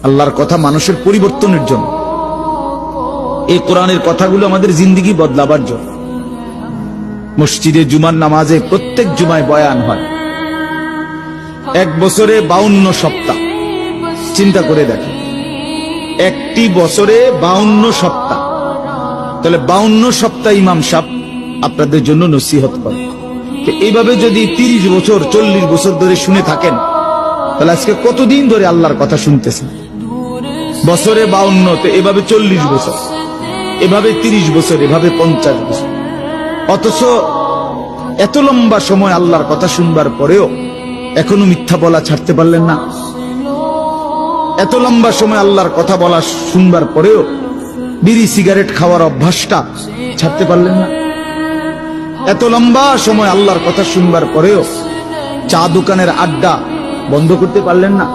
আল্লাহর কথা মানুষের পরিবর্তনের জন্য। এই কোরআনের কথাগুলো আমাদের জিন্দেগি বদলাবার জন্য। মসজিদে জুমার নামাজে প্রত্যেক জুমায় বয়ান হয়। এক বছরে 52 সপ্তাহ, চিন্তা করে দেখেন, একটি বছরে 52 সপ্তাহ। তাহলে 52 সপ্তাহ ইমাম সাহেব আপনাদের জন্য নসিহত করে। এইভাবে যদি 30 বছর 40 বছর ধরে শুনে থাকেন, তাহলে আজকে কতদিন ধরে আল্লাহর কথা শুনতেছেন? বছরে 52, তো এভাবে 40 বছর, এভাবে 30 বছর, এভাবে 50 বছর। অথচ এত লম্বা সময় আল্লাহর কথা শুনবার পরেও এখনো মিথ্যা বলা ছাড়তে পারলেন না। এত লম্বা সময় আল্লাহর কথা বলা শুনবার পরেও বিড়ি সিগারেট খাওয়ার অভ্যাসটা ছাড়তে পারলেন না। এত লম্বা সময় আল্লাহর কথা শুনবার পরেও চা দোকানের আড্ডা বন্ধ করতে পারলেন না।